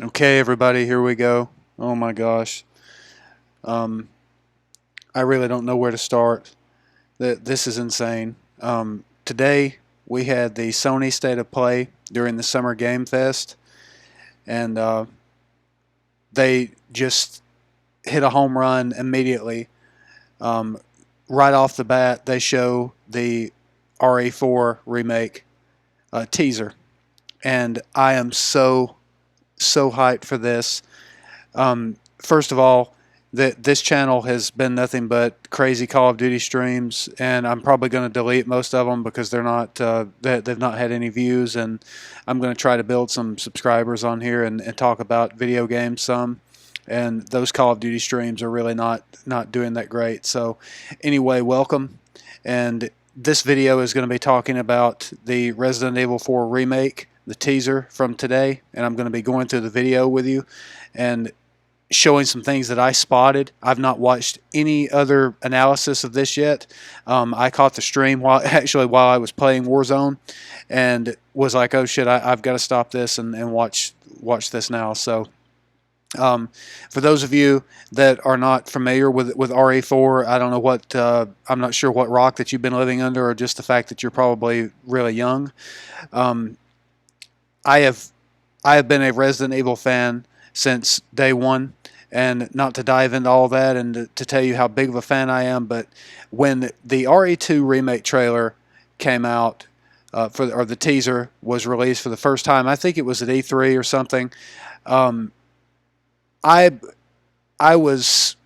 Okay, everybody, here we go. Oh my gosh. Um, I really don't know where to start. This is insane. Today, we had the Sony State of Play during the Summer Game Fest, and they just hit a home run immediately. Um, right off the bat, they show the RE4 remake teaser, and I am so hyped for this. First of all, that this channel has been nothing but crazy Call of Duty streams, and I'm probably going to delete most of them because they've not had any views, and I'm going to try to build some subscribers on here and talk about video games some. And those Call of Duty streams are really not doing that great. So, anyway, welcome. And this video is going to be talking about the Resident Evil 4 remake, the teaser from today, and I'm going to be going through the video with you and showing some things that I spotted. I've not watched any other analysis of this yet. I caught the stream while I was playing Warzone, and was like, "Oh shit, I've got to stop this and watch this now." So, for those of you that are not familiar with RE4, I don't know what I'm not sure what rock that you've been living under, or just the fact that you're probably really young. Um, I have I have been a Resident Evil fan since day one, and not to dive into all that and to tell you how big of a fan I am, but when the RE2 remake trailer came out, or the teaser was released for the first time, I think it was at E3 or something. Um, I I was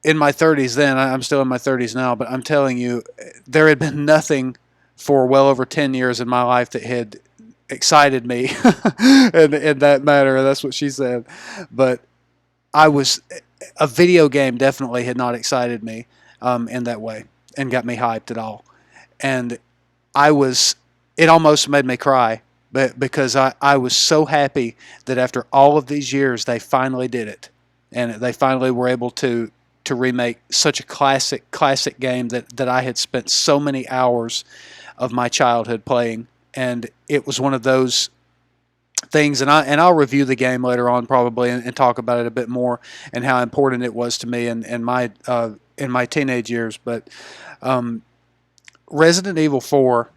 in my 30s then. I'm still in my 30s now, but I'm telling you, there had been nothing for well over 10 years in my life that had excited me in that matter. That's what she said. But I was a video game definitely had not excited me in that way and got me hyped at all. And I was it almost made me cry, but because I was so happy that after all of these years they finally did it, and they finally were able to remake such a classic game that I had spent so many hours of my childhood playing. And it was one of those things, and I'll review the game later on probably and talk about it a bit more and how important it was to me in my teenage years. But um, Resident Evil 4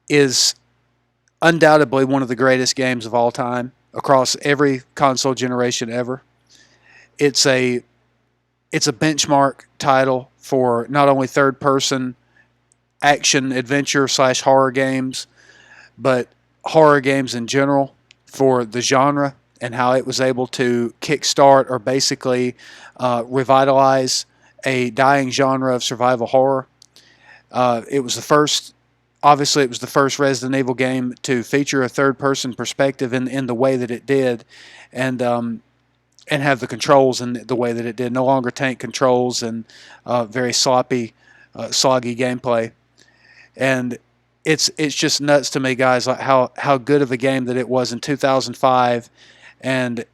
is undoubtedly one of the greatest games of all time across every console generation ever. It's a it's a benchmark title for not only third person action adventure slash horror games, but horror games in general for the genre, and how it was able to kickstart or basically revitalize a dying genre of survival horror. It was the first. Obviously, it was the first Resident Evil game to feature a third-person perspective in the way that it did, and have the controls in the way that it did. No longer tank controls and very sloppy, soggy gameplay. And it's just nuts to me, guys, like how good of a game that it was in 2005. And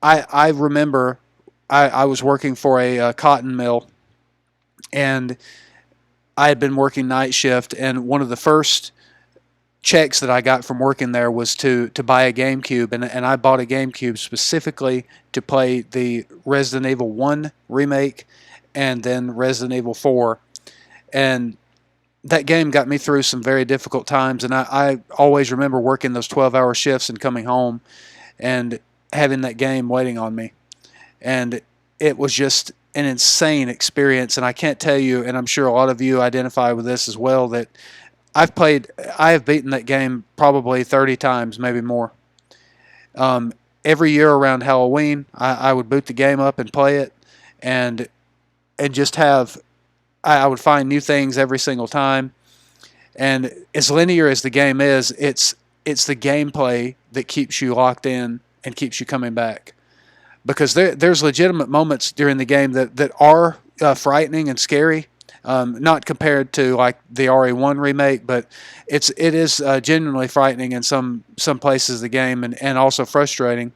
I remember I was working for a cotton mill, and I had been working night shift, and one of the first checks that I got from working there was to buy a GameCube, and I bought a GameCube specifically to play the Resident Evil 1 remake and then Resident Evil 4. And that game got me through some very difficult times, and I always remember working those 12-hour shifts and coming home and having that game waiting on me. And it was just an insane experience, and I can't tell you, and I'm sure a lot of you identify with this as well, that I have beaten that game probably 30 times, maybe more. Every year around Halloween, I would boot the game up and play it, and just have I would find new things every single time. And as linear as the game is, it's the gameplay that keeps you locked in and keeps you coming back. Because there's legitimate moments during the game that are frightening and scary, not compared to like the RE1 remake, but it is genuinely frightening in some places of the game, and also frustrating.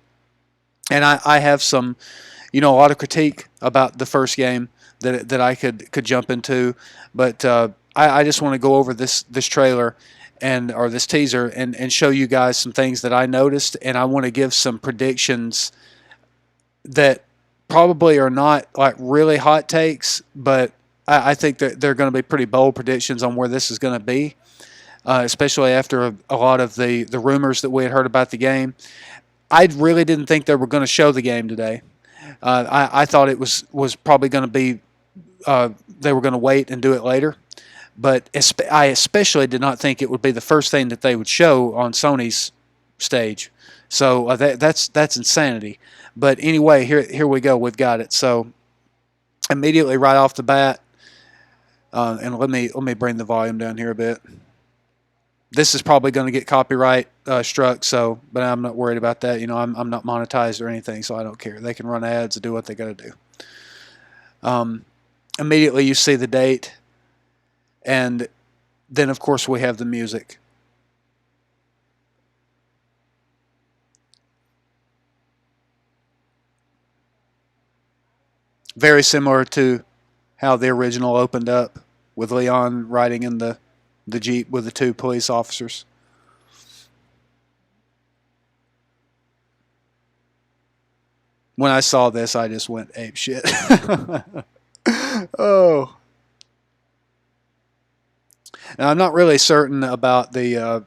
And I have some, a lot of critique about the first game that I could jump into, but I just want to go over this trailer and or this teaser and show you guys some things that I noticed, and I want to give some predictions that probably are not like really hot takes, but I think that they're going to be pretty bold predictions on where this is going to be, especially after a lot of the rumors that we had heard about the game. I really didn't think they were going to show the game today. I thought it was probably going to be they were going to wait and do it later. But I especially did not think it would be the first thing that they would show on Sony's stage. So that's insanity. But anyway, here we go. We've got it. So immediately right off the bat, and let me bring the volume down here a bit. This is probably going to get copyright struck, so but I'm not worried about that. You know, I'm not monetized or anything, so I don't care. They can run ads and do what they got to do. Immediately you see the date, and then of course we have the music. Very similar to how the original opened up with Leon riding in the Jeep with the two police officers. When I saw this, I just went ape shit. Oh. Now, I'm not really certain about the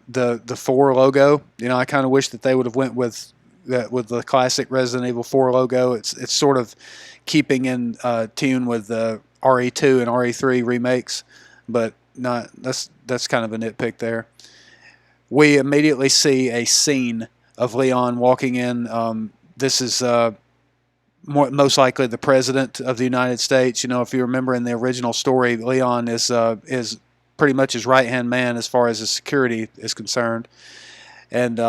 4 logo. You know, I kind of wish that they would have went with the classic Resident Evil 4 logo. It's sort of keeping in tune with the RE2 and RE3 remakes, but not that's kind of a nitpick there. We immediately see a scene of Leon walking in. This is most likely the president of the United States. You know, if you remember in the original story, Leon is pretty much his right hand man as far as his security is concerned, and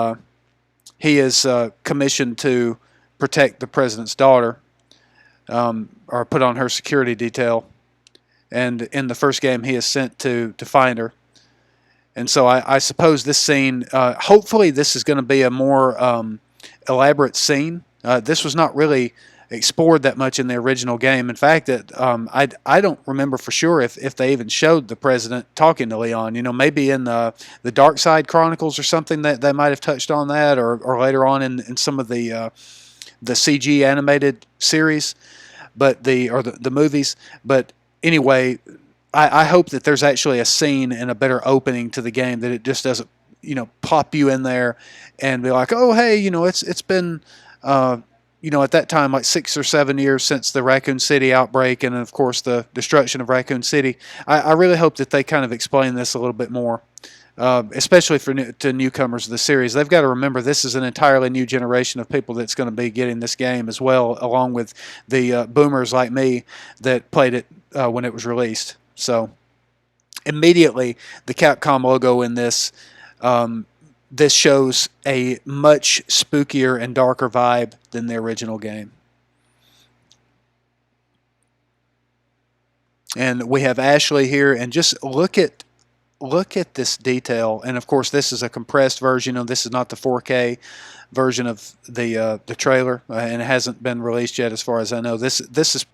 he is commissioned to protect the president's daughter, or put on her security detail. And in the first game, he is sent to find her. And so I suppose this scene, hopefully this is going to be a more elaborate scene. This was not really explored that much in the original game. In fact, I don't remember for sure if they even showed the president talking to Leon. You know, maybe in the Dark Side Chronicles or something that they might have touched on that, or later on in some of the CG animated series, but the movies. But anyway, I hope that there's actually a scene and a better opening to the game, that it just doesn't, you know, pop you in there and be like, oh hey, you know, it's been you know, at that time, like 6 or 7 years since the Raccoon City outbreak and, of course, the destruction of Raccoon City. I really hope that they kind of explain this a little bit more, especially to newcomers of the series. They've got to remember this is an entirely new generation of people that's going to be getting this game as well, along with the boomers like me that played it when it was released. So immediately, the Capcom logo in this this shows a much spookier and darker vibe than the original game. And we have Ashley here, and just look at this detail. And of course, this is a compressed version of this is not the 4K version of the trailer, and it hasn't been released yet, as far as I know. This is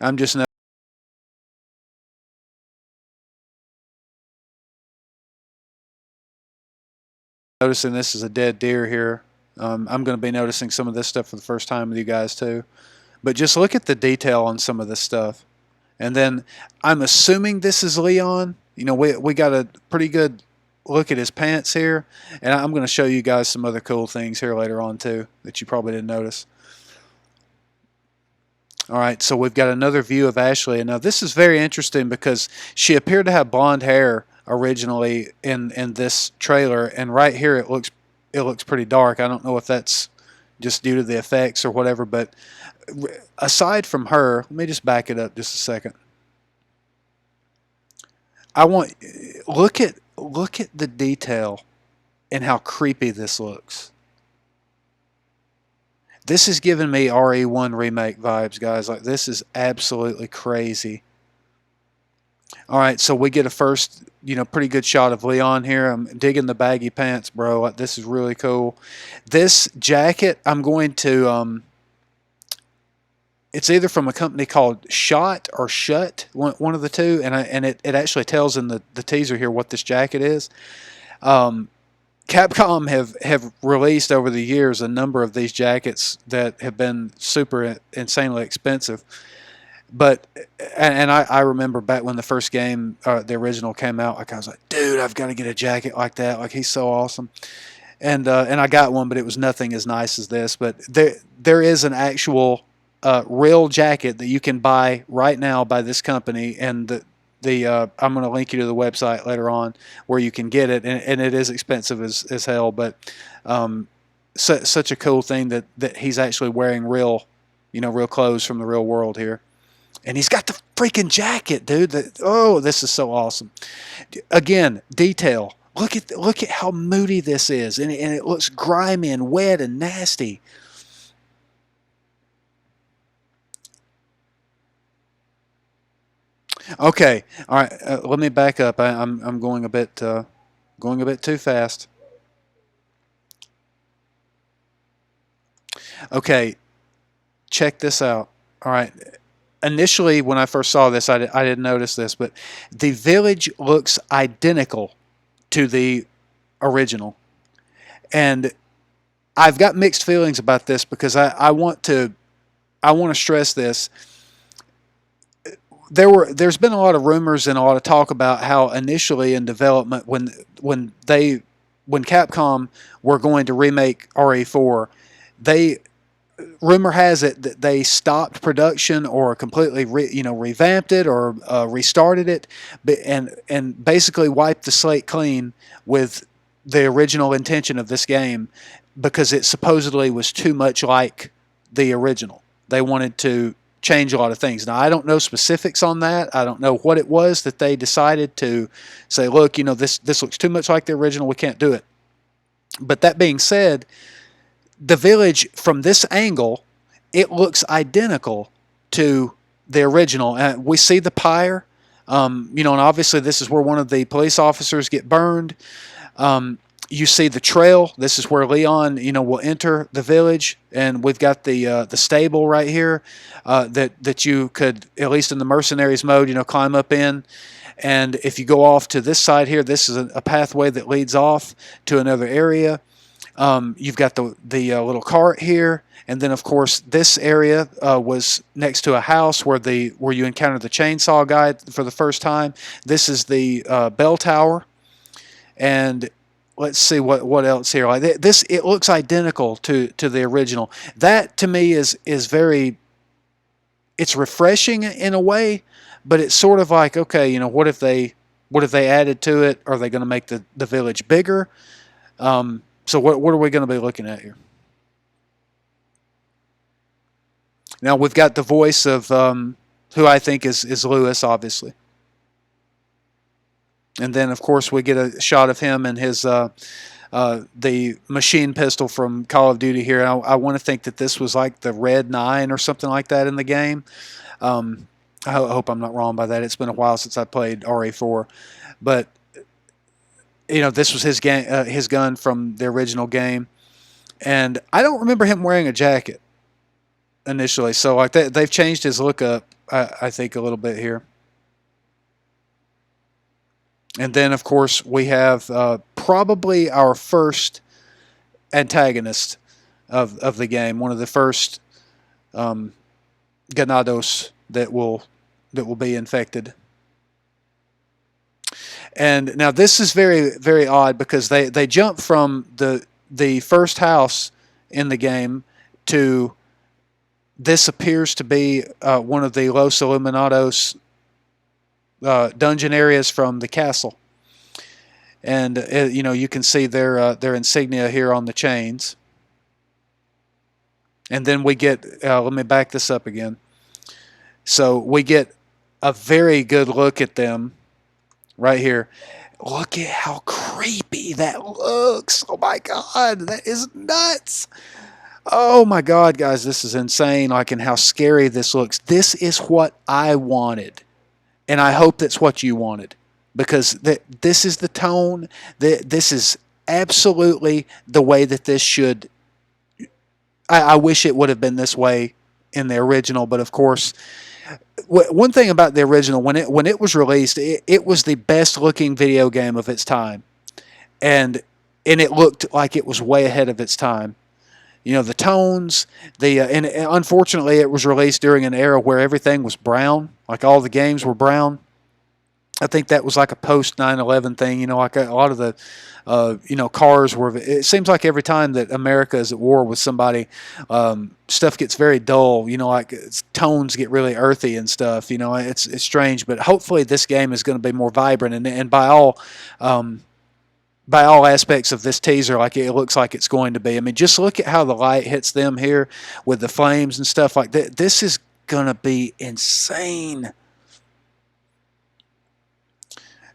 I'm just noticing this is a dead deer here. I'm going to be noticing some of this stuff for the first time with you guys too. But just look at the detail on some of this stuff. And then I'm assuming this is Leon. You know, we got a pretty good look at his pants here. And I'm going to show you guys some other cool things here later on too that you probably didn't notice. All right, so we've got another view of Ashley. And now this is very interesting because she appeared to have blonde hair originally in this trailer, and right here it looks pretty dark. I don't know if that's just due to the effects or whatever, but aside from her, let me just back it up just a second. I want look at the detail and how creepy this looks. This is giving me RE1 remake vibes, guys. Like, this is absolutely crazy. All right, so we get a first, you know, pretty good shot of Leon here. I'm digging the baggy pants, bro. Like, this is really cool. This jacket, I'm going to It's either from a company called Shot or Shut, one of the two, and it actually tells in the teaser here what this jacket is. Um, Capcom have released over the years a number of these jackets that have been super insanely expensive. But and I remember back when the first game, the original came out, like I was like, dude, I've got to get a jacket like that. Like he's so awesome. And I got one, but it was nothing as nice as this. But there is an actual real jacket that you can buy right now by this company, and the I'm going to link you to the website later on where you can get it, and it is expensive as hell, but such a cool thing that he's actually wearing real, real clothes from the real world here. And he's got the freaking jacket, dude. Oh, this is so awesome. Again, detail. Look at how moody this is, and it looks grimy and wet and nasty. Okay, all right. Let me back up. I'm going a bit too fast. Okay, check this out. All right. Initially, when I first saw this, I didn't notice this, but the village looks identical to the original, and I've got mixed feelings about this because I want to stress this. There's been a lot of rumors and a lot of talk about how initially in development when Capcom were going to remake RE4, they rumor has it that they stopped production or completely revamped it or restarted it, and basically wiped the slate clean with the original intention of this game because it supposedly was too much like the original. They wanted to change a lot of things. Now I don't know specifics on that. I don't know what it was that they decided to say, look, this looks too much like the original. We can't do it. But that being said, the village from this angle, it looks identical to the original. We see the pyre, and obviously this is where one of the police officers get burned. You see the trail. This is where Leon, will enter the village, and we've got the stable right here that you could, at least in the mercenaries mode, climb up in. And if you go off to this side here, this is a pathway that leads off to another area. You've got the little cart here, and then of course this area was next to a house where you encounter the chainsaw guy for the first time. This is the bell tower, and let's see what else here. Like this, it looks identical to the original. That to me is very. It's refreshing in a way, but it's sort of like, okay, what if they added to it? Are they going to make the village bigger? So what are we going to be looking at here? Now we've got the voice of who I think is Lewis, obviously. And then, of course, we get a shot of him and his the machine pistol from Call of Duty here. I want to think that this was like the Red 9 or something like that in the game. I hope I'm not wrong by that. It's been a while since I played RE4. But, this was his gun from the original game. And I don't remember him wearing a jacket initially. So like they've changed his look up, I think, a little bit here. And then, of course, we have probably our first antagonist of the game, one of the first ganados that will be infected. And now this is very, very odd because they jump from the first house in the game to this appears to be one of the Los Illuminados dungeon areas from the castle. And you can see their insignia here on the chains. And then we get let me back this up again. So we get a very good look at them right here. Look at how creepy that looks. Oh my god, that is nuts. Oh my god, guys, this is insane. Like, and how scary this looks. This is what I wanted. And I hope that's what you wanted, because this is the tone. This is absolutely the way that this should. I wish it would have been this way in the original. But of course, one thing about the original, when it was released, it was the best looking video game of its time, and it looked like it was way ahead of its time. You know, the tones, and unfortunately, it was released during an era where everything was brown, like all the games were brown. I think that was like a post 9/11 thing. You know, like a lot of the, cars were. It seems like every time that America is at war with somebody, stuff gets very dull. You know, like tones get really earthy and stuff. You know, it's strange, but hopefully this game is going to be more vibrant and by all aspects of this teaser, like it looks like it's going to be. I mean, just look at how the light hits them here with the flames and stuff like that. This is going to be insane.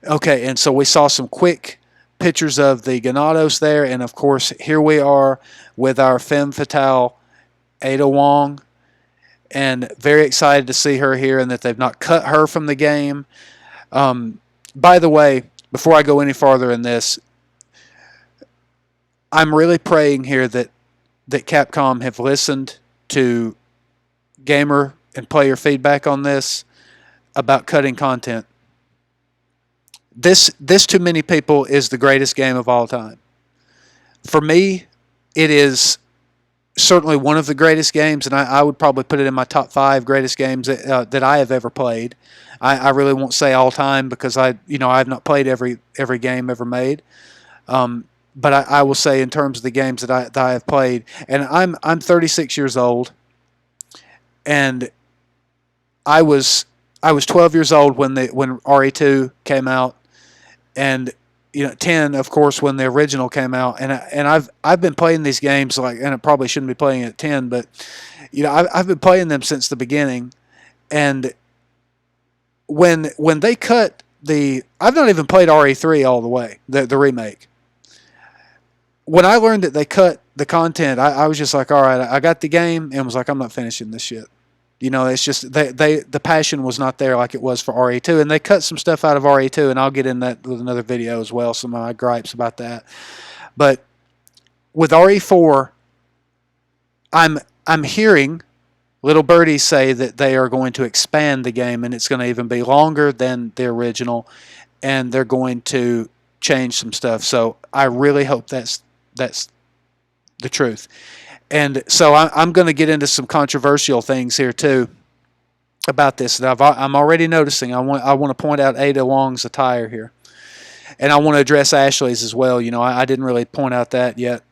Okay, and so we saw some quick pictures of the Ganados there, and of course, here we are with our femme fatale, Ada Wong, and very excited to see her here and that they've not cut her from the game. By the way, before I go any farther in this, I'm really praying here that Capcom have listened to gamer and player feedback on this about cutting content. This to many people is the greatest game of all time. For me, it is certainly one of the greatest games, and I would probably put it in my top 5 greatest games that I have ever played. I really won't say all time because I've not played every game ever made. But I will say in terms of the games that I have played, and I'm 36 years old, and I was 12 years old when RE2 came out, and 10 of course when the original came out, and I've been playing these games and I probably shouldn't be playing at 10, but I've been playing them since the beginning, and when they cut I've not even played RE3 all the way, the remake. When I learned that they cut the content, I was just like, all right, I got the game and was like, I'm not finishing this shit. It's just the passion was not there like it was for RE2, and they cut some stuff out of RE2, and I'll get in that with another video as well, some of my gripes about that. But with RE4, I'm hearing little birdies say that they are going to expand the game, and it's going to even be longer than the original, and they're going to change some stuff. So I really hope that's the truth. And so I'm going to get into some controversial things here too about this that I'm already noticing. I want to point out Ada Wong's attire here, and I want to address Ashley's as well. I didn't really point out that yet,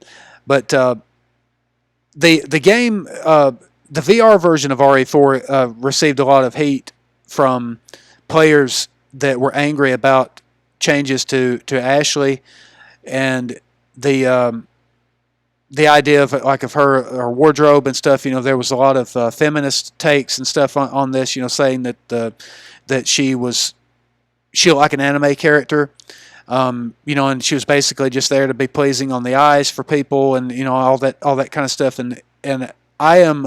but the game, the VR version of RE4 received a lot of heat from players that were angry about changes to Ashley and the idea of her wardrobe and stuff. There was a lot of feminist takes and stuff on this. Saying that she looked like an anime character. And she was basically just there to be pleasing on the eyes for people, and all that kind of stuff. And I am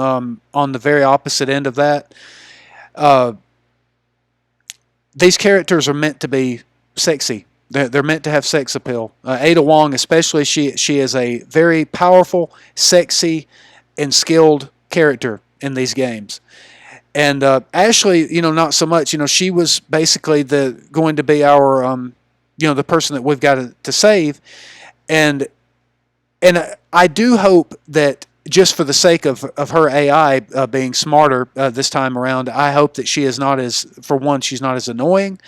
on the very opposite end of that. These characters are meant to be sexy. They're meant to have sex appeal. Ada Wong, especially, she is a very powerful, sexy, and skilled character in these games. And Ashley, not so much. She was basically going to be our, the person that we've got to save. And I do hope that just for the sake of her AI being smarter this time around, I hope that she is not she's not as annoying.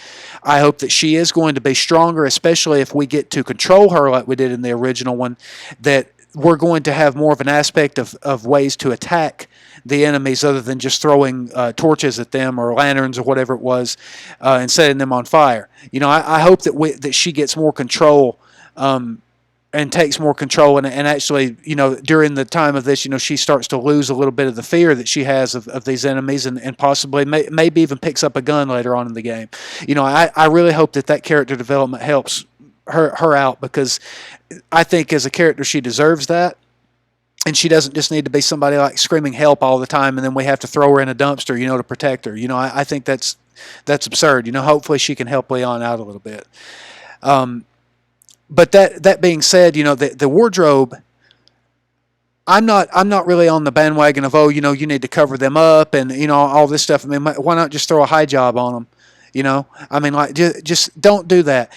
I hope that she is going to be stronger, especially if we get to control her like we did in the original one, that we're going to have more of an aspect of ways to attack the enemies other than just throwing torches at them or lanterns or whatever it was and setting them on fire. I hope that she gets more control and takes more control, and actually, during the time of this, she starts to lose a little bit of the fear that she has of these enemies, and possibly maybe even picks up a gun later on in the game. I really hope that character development helps her out, because I think as a character she deserves that, and she doesn't just need to be somebody like screaming help all the time, and then we have to throw her in a dumpster, to protect her. I think that's absurd. Hopefully she can help Leon out a little bit. But that being said, the wardrobe, I'm not really on the bandwagon of, oh, you need to cover them up and all this stuff. I mean, why not just throw a high job on them? I mean, like, just don't do that.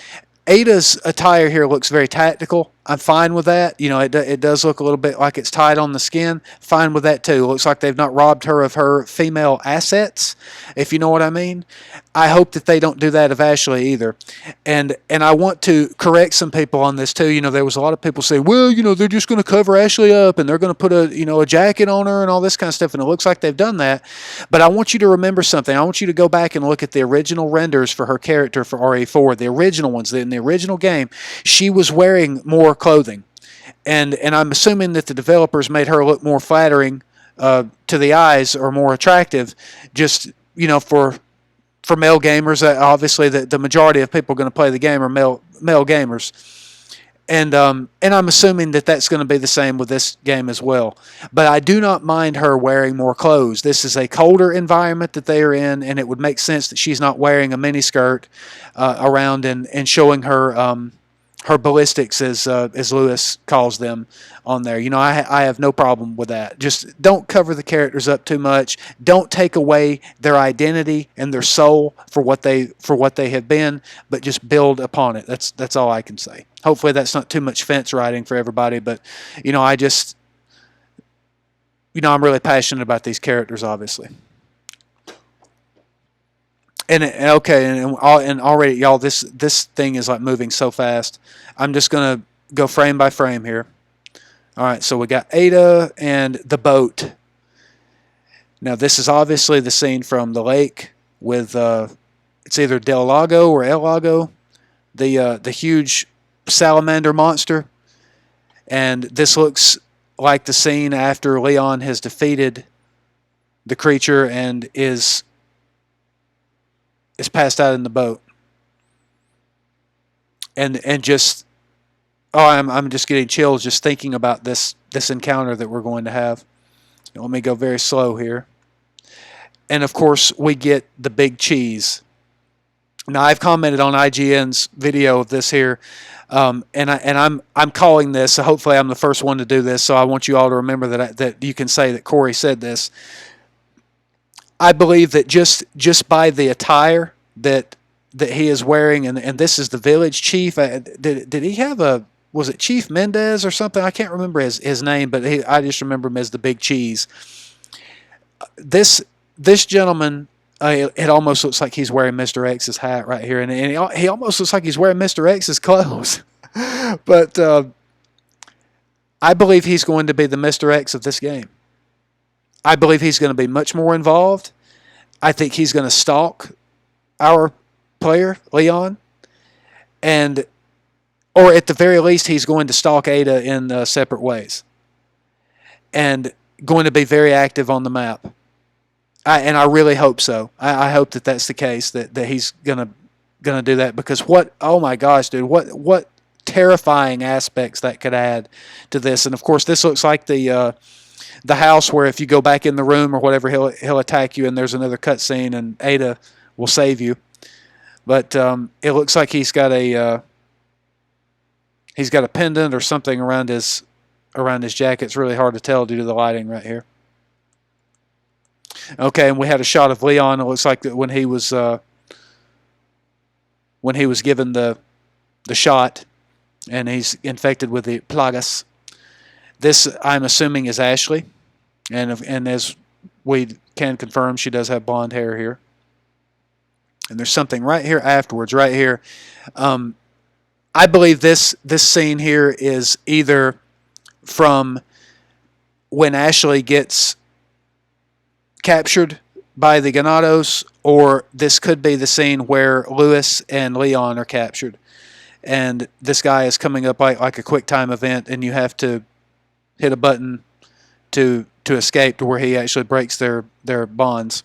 Ada's attire here looks very tactical. I'm fine with that. It does look a little bit like it's tied on the skin. Fine with that too. It looks like they've not robbed her of her female assets, if you know what I mean. I hope that they don't do that of Ashley either. And I want to correct some people on this too. There was a lot of people say, well, they're just going to cover Ashley up and they're going to put a jacket on her and all this kind of stuff, and it looks like they've done that. But I want you to remember something. I want you to go back and look at the original renders for her character for RE4, the original ones in the original game. She was wearing more clothing, and I'm assuming that the developers made her look more flattering to the eyes or more attractive, just for male gamers. Obviously, the majority of people going to play the game are male gamers, and I'm assuming that that's going to be the same with this game as well. But I do not mind her wearing more clothes. This is a colder environment that they are in, and it would make sense that she's not wearing a miniskirt around and showing her ballistics, as Lewis calls them, on there. I have no problem with that. Just don't cover the characters up too much. Don't take away their identity and their soul for what they have been, but just build upon it. That's all I can say. Hopefully that's not too much fence riding for everybody, but I just I'm really passionate about these characters, obviously. And okay, and already, y'all, this thing is like moving so fast. I'm just gonna go frame by frame here. All right, so we got Ada and the boat. Now this is obviously the scene from the lake with it's either Del Lago or El Lago, the huge salamander monster, and this looks like the scene after Leon has defeated the creature and is passed out in the boat, and just I'm just getting chills just thinking about this encounter that we're going to have. Let me go very slow here, and of course we get the big cheese. Now I've commented on IGN's video of this here, I'm calling this. So hopefully I'm the first one to do this. So I want you all to remember that you can say that Corey said this. I believe that just by the attire that he is wearing, and this is the village chief. Did he have was it Chief Mendez or something? I can't remember his name, but I just remember him as the Big Cheese. This gentleman, it almost looks like he's wearing Mr. X's hat right here, and he almost looks like he's wearing Mr. X's clothes. But I believe he's going to be the Mr. X of this game. I believe he's going to be much more involved. I think he's going to stalk our player, Leon, or at the very least, he's going to stalk Ada in separate ways, and going to be very active on the map. And I really hope so. I hope that that's the case, that he's gonna do that, because oh my gosh, dude, what terrifying aspects that could add to this. And of course, this looks like the house where if you go back in the room or whatever, he'll attack you, and there's another cutscene, and Ada will save you. But it looks like he's got a pendant or something around his jacket. It's really hard to tell due to the lighting right here. Okay, and we had a shot of Leon. It looks like that when he was given the shot, and he's infected with the plagas. This, I'm assuming, is Ashley, and as we can confirm, she does have blonde hair here. And there's something right here afterwards, right here. I believe this scene here is either from when Ashley gets captured by the Ganados, or this could be the scene where Lewis and Leon are captured, and this guy is coming up like a quick time event, and you have to hit a button to escape to where he actually breaks their bonds.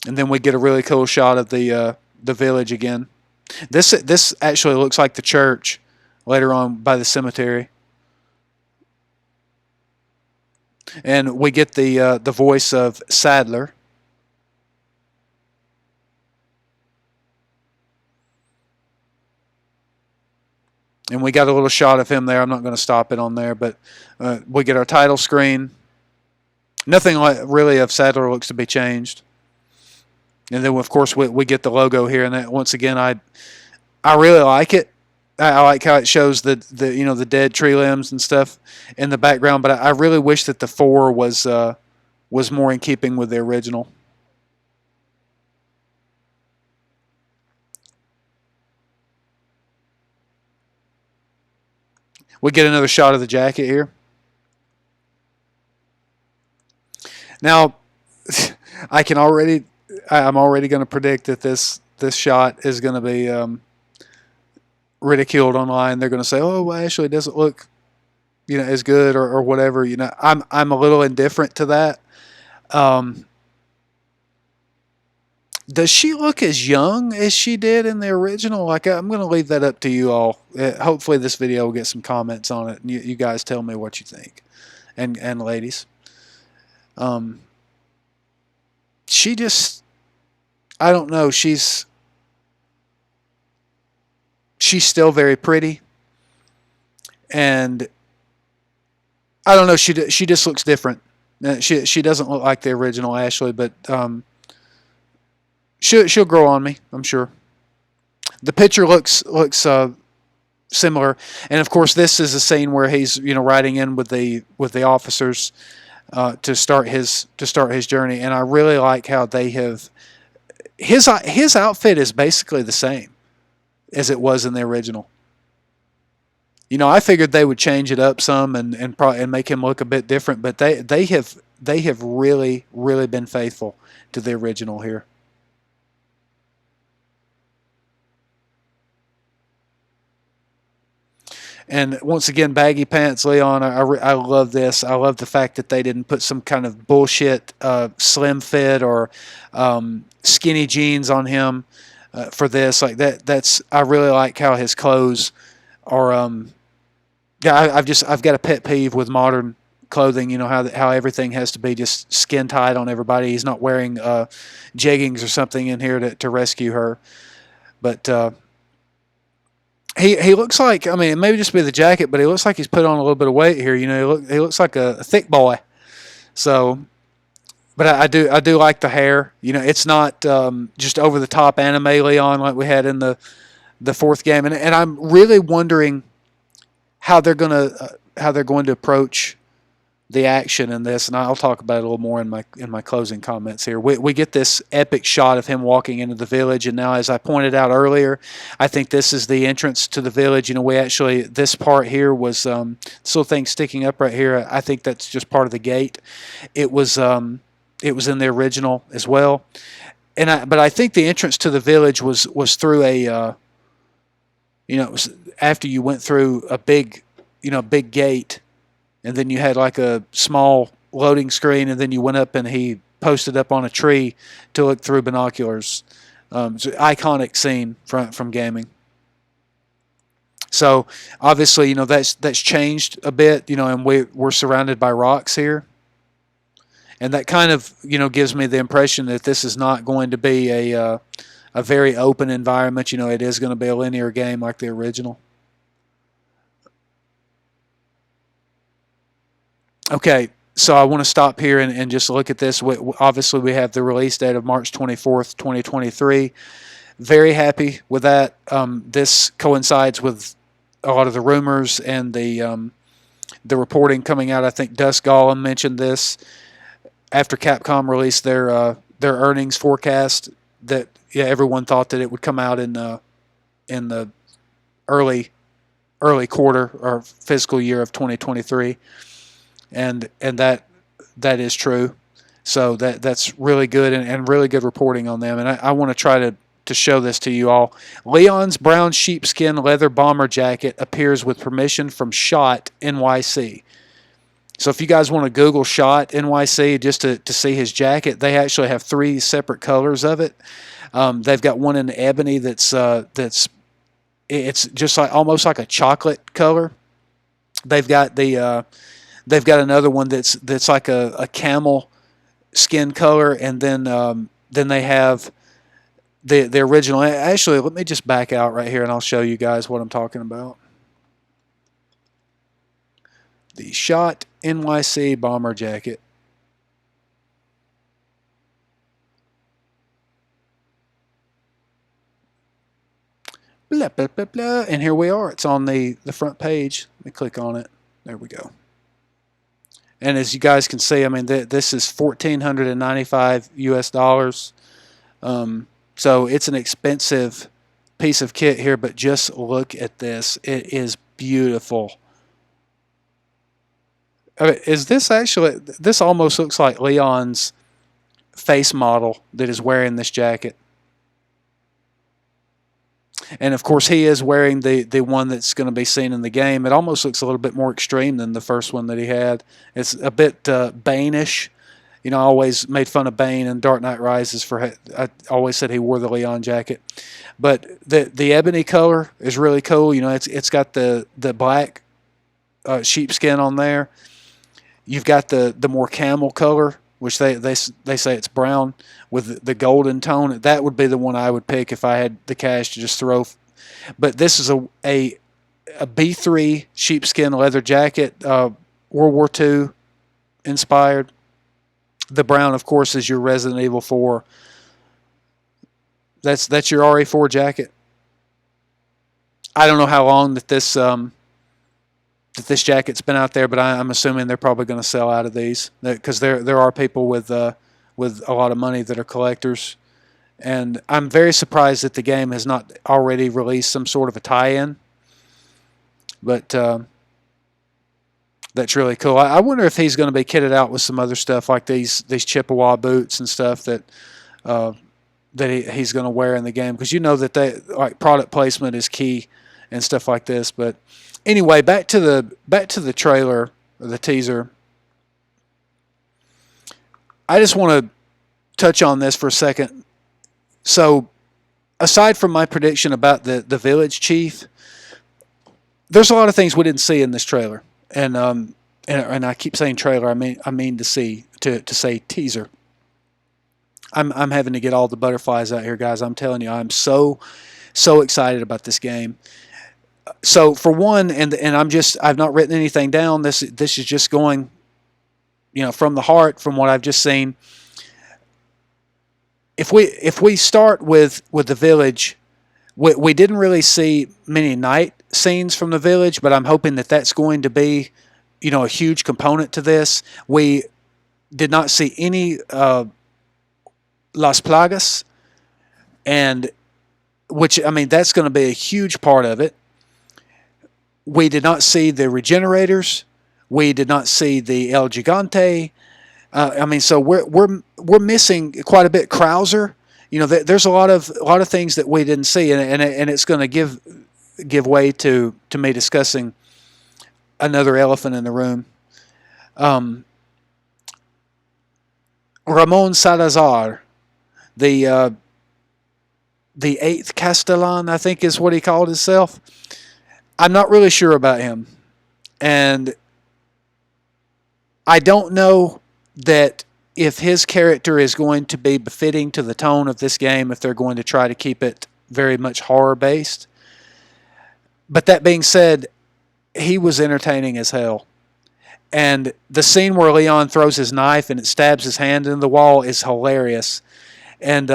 And then we get a really cool shot of the village again. This actually looks like the church later on by the cemetery. And we get the voice of Sadler. And we got a little shot of him there. I'm not going to stop it on there, but we get our title screen. Nothing like really of Sadler looks to be changed. And then of course we get the logo here, and that once again I really like it. I like how it shows the dead tree limbs and stuff in the background, but I really wish that the 4 was more in keeping with the original. We get another shot of the jacket here. Now, I'm already going to predict that this shot is going to be ridiculed online. They're going to say, "Oh, well, Ashley doesn't look, as good or whatever." I'm a little indifferent to that. Um, does she look as young as she did in the original? Like, I'm going to leave that up to you all. Hopefully, this video will get some comments on it, and you guys tell me what you think, and ladies. Um, she just, I don't know. She's still very pretty, and I don't know. She just looks different. She doesn't look like the original Ashley, but she'll grow on me, I'm sure. The picture looks similar, and of course, this is a scene where he's riding in with the officers to start his journey, and I really like how they have his outfit is basically the same as it was in the original. I figured they would change it up some and make him look a bit different, but they have really been faithful to the original here. And once again, baggy pants, Leon. I love this. I love the fact that they didn't put some kind of bullshit slim fit or skinny jeans on him for this. Like that's I really like how his clothes are. Yeah, I've got a pet peeve with modern clothing. How everything has to be just skin tight on everybody. He's not wearing jeggings or something in here to rescue her, but. He looks like, I mean, it may just be the jacket, but he looks like he's put on a little bit of weight here. He looks like a thick boy. So, but I do like the hair. It's not just over the top anime Leon like we had in the fourth game, and I'm really wondering how they're going to approach the action in this, and I'll talk about it a little more in my closing comments here. We get this epic shot of him walking into the village, and now, as I pointed out earlier, I think this is the entrance to the village. We actually, this part here was this little thing sticking up right here. I think that's just part of the gate. It was in the original as well, but I think the entrance to the village was through a it was after you went through a big gate. And then you had like a small loading screen, and then you went up and he posted up on a tree to look through binoculars. It's an iconic scene from gaming. So obviously, that's changed a bit, and we're surrounded by rocks here. And that kind of, gives me the impression that this is not going to be a very open environment. It is going to be a linear game like the original. Okay, so I want to stop here and just look at this. Obviously, we have the release date of March 24th, 2023. Very happy with that. This coincides with a lot of the rumors and the reporting coming out. I think Dusk Golem mentioned this after Capcom released their earnings forecast that everyone thought that it would come out in the early quarter or fiscal year of 2023. And that is true. So that's really good and really good reporting on them. And I want to try to show this to you all. Leon's brown sheepskin leather bomber jacket appears with permission from Shot NYC. So if you guys want to Google Shot NYC just to see his jacket, they actually have 3 separate colors of it. They've got one in ebony that's it's just like almost like a chocolate color. They've got another one that's like a camel skin color, and then they have the original. Actually, let me just back out right here, and I'll show you guys what I'm talking about. The Shot NYC bomber jacket. Blah, blah, blah, blah. And here we are. It's on the front page. Let me click on it. There we go. And as you guys can see, I mean, this is 1,495 US dollars. So it's an expensive piece of kit here, but just look at this. It is beautiful. Is this actually, this almost looks like Leon's face model that is wearing this jacket. And of course, he is wearing the one that's going to be seen in the game. It almost looks a little bit more extreme than the first one that he had. It's a bit Bane-ish. You know, I always made fun of Bane in Dark Knight Rises for. I always said he wore the Leon jacket, but the ebony color is really cool. You know, it's got the black sheepskin on there. You've got the more camel color, which they say it's brown with the golden tone. That would be the one I would pick if I had the cash to just throw. But this is a B3 sheepskin leather jacket, World War II inspired. The brown, of course, is your Resident Evil 4. That's your RE4 jacket. I don't know how long that this jacket's been out there, but I'm assuming they're probably going to sell out of these because there are people with a lot of money that are collectors, and I'm very surprised that the game has not already released some sort of a tie-in. But that's really cool. I wonder if he's going to be kitted out with some other stuff like these Chippewa boots and stuff that he's going to wear in the game, because you know that like product placement is key and stuff like this. But anyway, back to the trailer or the teaser. I just want to touch on this for a second. So, aside from my prediction about the village chief, there's a lot of things we didn't see in this trailer, and I keep saying trailer. I mean to say teaser. I'm having to get all the butterflies out here, guys. I'm telling you, I'm so excited about this game. So for one, and I've not written anything down. This is just going, from the heart, from what I've just seen. If we start with the village, we didn't really see many night scenes from the village, but I'm hoping that that's going to be, a huge component to this. We did not see any Las Plagas, and that's going to be a huge part of it. We did not see the regenerators. We did not see the El Gigante. So we're missing quite a bit. Krauser, there's a lot of things that we didn't see, and it's going to give way to me discussing another elephant in the room. Ramon Salazar, the eighth Castellan, I think is what he called himself. I'm not really sure about him, and I don't know that if his character is going to be befitting to the tone of this game, if they're going to try to keep it very much horror-based. But that being said, he was entertaining as hell. And the scene where Leon throws his knife and it stabs his hand into the wall is hilarious. And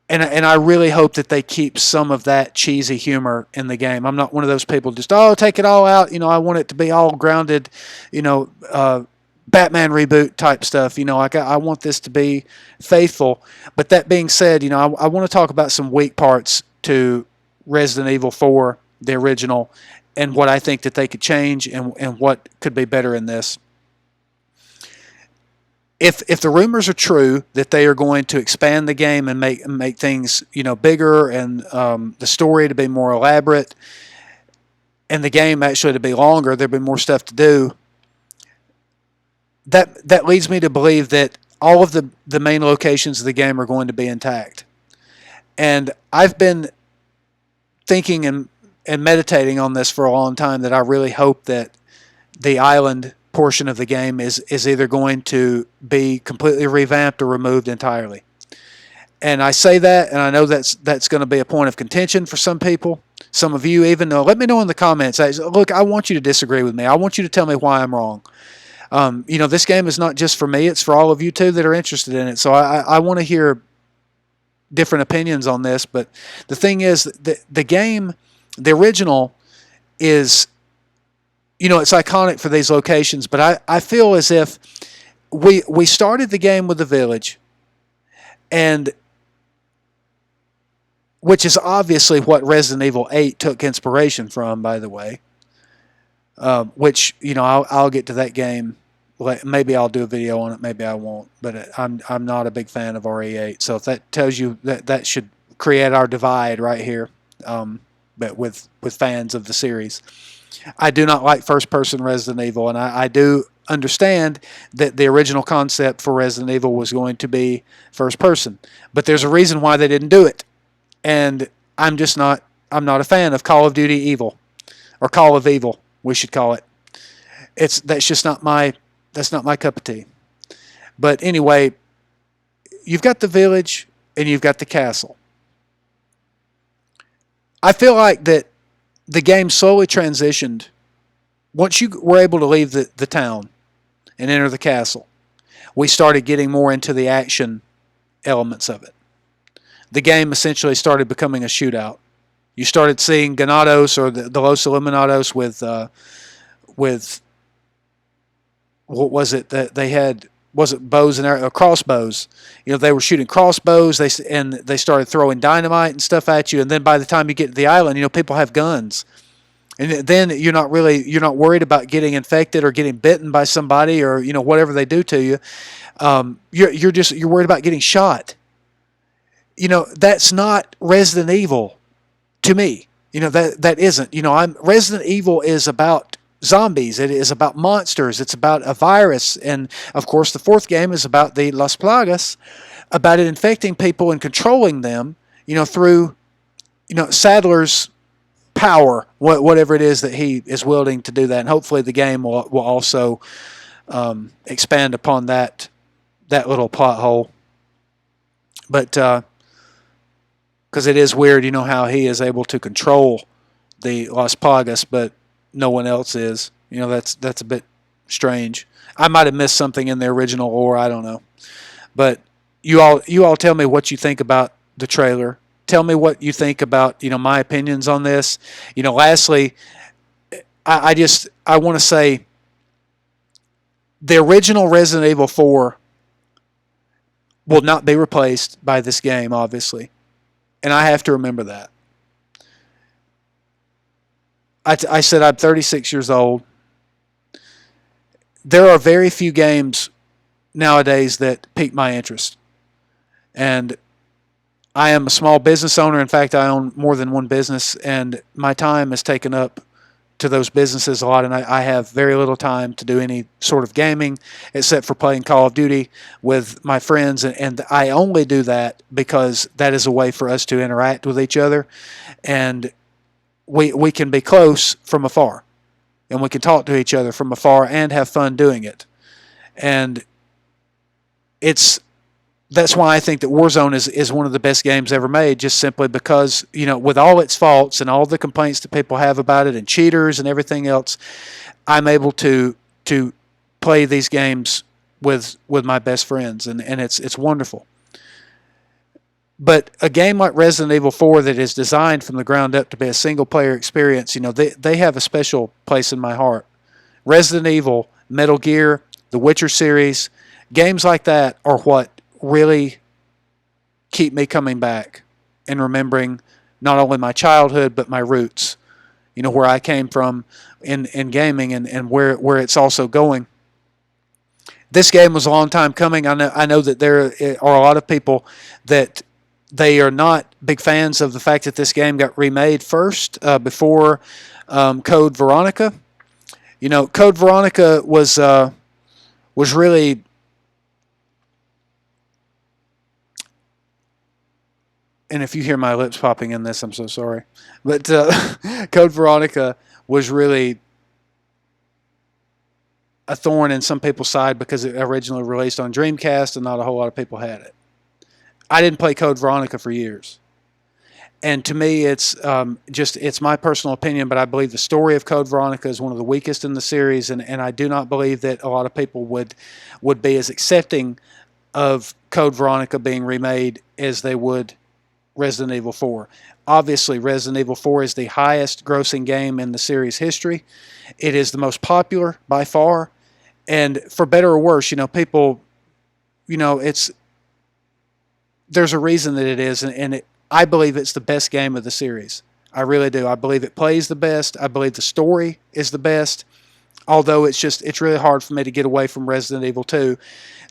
I really hope that they keep some of that cheesy humor in the game. I'm not one of those people just, take it all out. I want it to be all grounded, Batman reboot type stuff. I want this to be faithful. But that being said, I want to talk about some weak parts to Resident Evil 4, the original, and what I think that they could change and what could be better in this. If the rumors are true that they are going to expand the game and make things bigger and the story to be more elaborate and the game actually to be longer, there'll be more stuff to do. That leads me to believe that all of the main locations of the game are going to be intact. And I've been thinking and meditating on this for a long time, that I really hope that the island portion of the game is either going to be completely revamped or removed entirely. And I say that, and I know that's going to be a point of contention for some people, Some of you even know. Let me know in the comments. Look, I want you to disagree with me. I want you to tell me why I'm wrong. This game is not just for me; it's for all of you too that are interested in it. So I want to hear different opinions on this. But the thing is, the game, the original, is it's iconic for these locations. But I feel as if we started the game with the village, and which is obviously what Resident Evil 8 took inspiration from, by the way. Which I'll get to that game. Maybe I'll do a video on it. Maybe I won't. But I'm not a big fan of RE8. So if that tells you that should create our divide right here. But with fans of the series, I do not like first-person Resident Evil, and I do understand that the original concept for Resident Evil was going to be first-person. But there's a reason why they didn't do it, and I'm not a fan of Call of Duty Evil, or Call of Evil, we should call it. That's not my cup of tea. But anyway, you've got the village and you've got the castle. I feel like that the game slowly transitioned once you were able to leave the town and enter the castle. We started getting more into the action elements of it. The game essentially started becoming a shootout. You started seeing Ganados or the Los Eliminados with what was it that they had? Was it bows and crossbows? They were shooting crossbows. They started throwing dynamite and stuff at you. And then by the time you get to the island, people have guns. And then you're not worried about getting infected or getting bitten by somebody or whatever they do to you. You're worried about getting shot. That's not Resident Evil to me. That isn't. Resident Evil is about zombies. It is about monsters. It's about a virus. And, of course, the fourth game is about the Las Plagas, about it infecting people and controlling them, through, Sadler's power, whatever it is that he is wielding to do that. And hopefully the game will also expand upon that little plot hole. But because it is weird, how he is able to control the Las Plagas, but no one else is. That's a bit strange. I might have missed something in the original lore. I don't know. But you all tell me what you think about the trailer. Tell me what you think about my opinions on this. Lastly, I want to say the original Resident Evil 4 will not be replaced by this game, obviously, and I have to remember that. I said I'm 36 years old. There are very few games nowadays that pique my interest. And I am a small business owner. In fact, I own more than one business, and my time is taken up to those businesses a lot, and I have very little time to do any sort of gaming except for playing Call of Duty with my friends, and I only do that because that is a way for us to interact with each other, and we can be close from afar, and we can talk to each other from afar and have fun doing it. And that's why I think that Warzone is one of the best games ever made, just simply because, with all its faults and all the complaints that people have about it and cheaters and everything else, I'm able to play these games with my best friends, and it's wonderful. But a game like Resident Evil 4 that is designed from the ground up to be a single-player experience, they have a special place in my heart. Resident Evil, Metal Gear, the Witcher series, games like that are what really keep me coming back and remembering not only my childhood but my roots, where I came from in gaming and where it's also going. This game was a long time coming. I know that there are a lot of people that they are not big fans of the fact that this game got remade first before Code Veronica. Code Veronica was really, and if you hear my lips popping in this, I'm so sorry. But Code Veronica was really a thorn in some people's side because it originally released on Dreamcast and not a whole lot of people had it. I didn't play Code Veronica for years. And to me, it's just it's my personal opinion, but I believe the story of Code Veronica is one of the weakest in the series, and I do not believe that a lot of people would be as accepting of Code Veronica being remade as they would Resident Evil 4. Obviously, Resident Evil 4 is the highest grossing game in the series history. It is the most popular by far, and for better or worse, people, it's there's a reason that it is, and I believe it's the best game of the series. I really do. I believe it plays the best. I believe the story is the best. Although it's really hard for me to get away from Resident Evil 2.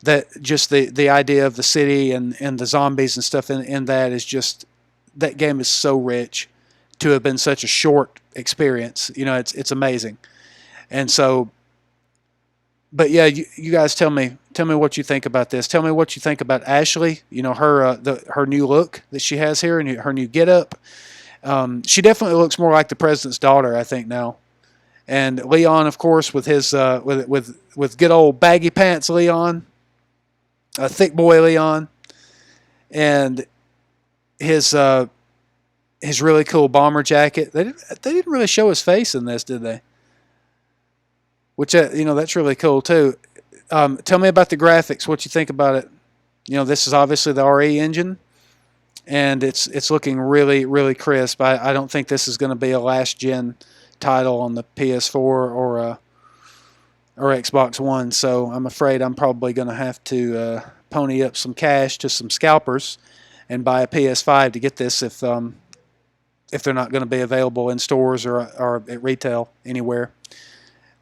That just the idea of the city and the zombies and stuff in that is just that game is so rich to have been such a short experience. It's amazing. And so, but yeah, you guys tell me what you think about this. Tell me what you think about Ashley. Her her new look that she has here and her new getup. She definitely looks more like the president's daughter, I think now. And Leon, of course, with his with good old baggy pants, Leon, a thick boy Leon, and his his really cool bomber jacket. They didn't really show his face in this, did they? Which that's really cool too. Tell me about the graphics. What you think about it? This is obviously the RE engine, and it's looking really really crisp. I don't think this is going to be a last gen title on the PS4 or Xbox One. So I'm afraid I'm probably going to have to pony up some cash to some scalpers and buy a PS5 to get this if they're not going to be available in stores or at retail anywhere.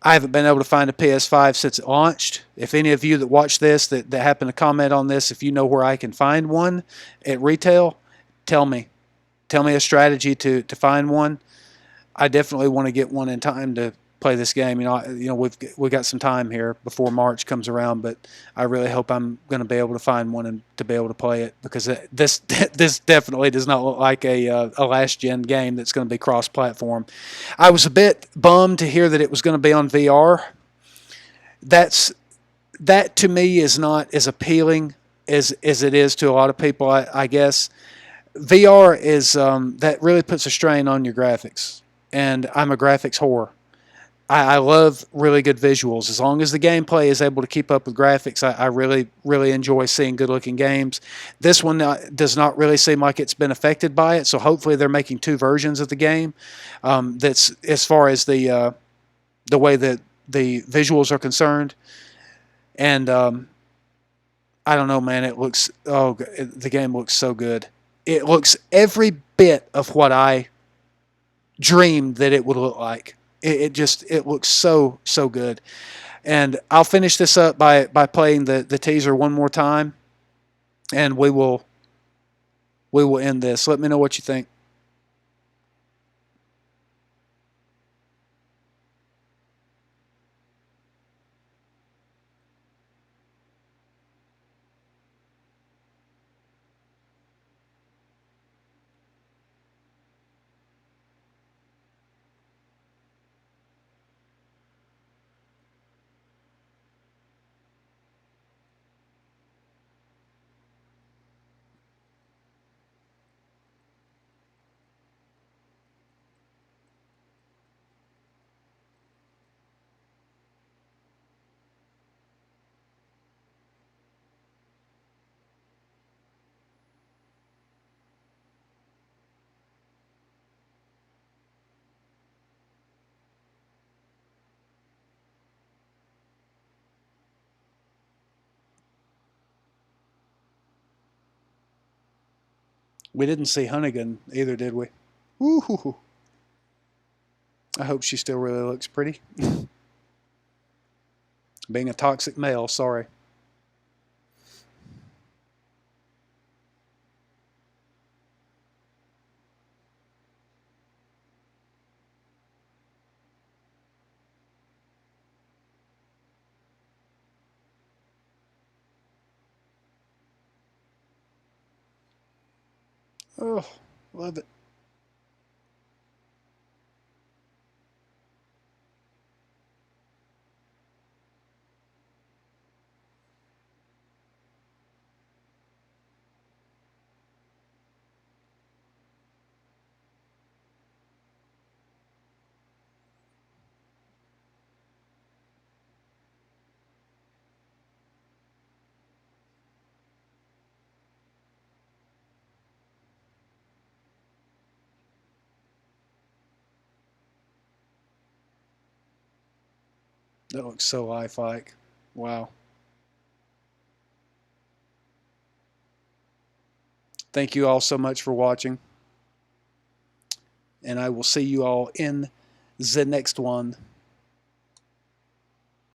I haven't been able to find a PS5 since it launched. If any of you that watch this that happen to comment on this, if you know where I can find one at retail, tell me. Tell me a strategy to find one. I definitely want to get one in time to play this game. We've got some time here before March comes around, but I really hope I'm going to be able to find one and to be able to play it because this definitely does not look like a last gen game that's going to be cross platform. I was a bit bummed to hear that it was going to be on VR. That to me is not as appealing as it is to a lot of people. I guess VR is that really puts a strain on your graphics, and I'm a graphics whore. I love really good visuals. As long as the gameplay is able to keep up with graphics, I really, really enjoy seeing good looking games. This one does not really seem like it's been affected by it, so hopefully they're making two versions of the game. That's as far as the way that the visuals are concerned. And I don't know, man. The game looks so good. It looks every bit of what I dreamed that it would look like. It looks so good. And I'll finish this up by playing the teaser one more time, and we will end this. Let me know what you think. We didn't see Hunnigan either, did we? Woo-hoo-hoo. I hope she still really looks pretty. Being a toxic male, sorry. Oh, love it. That looks so lifelike. Wow. Thank you all so much for watching. And I will see you all in the next one.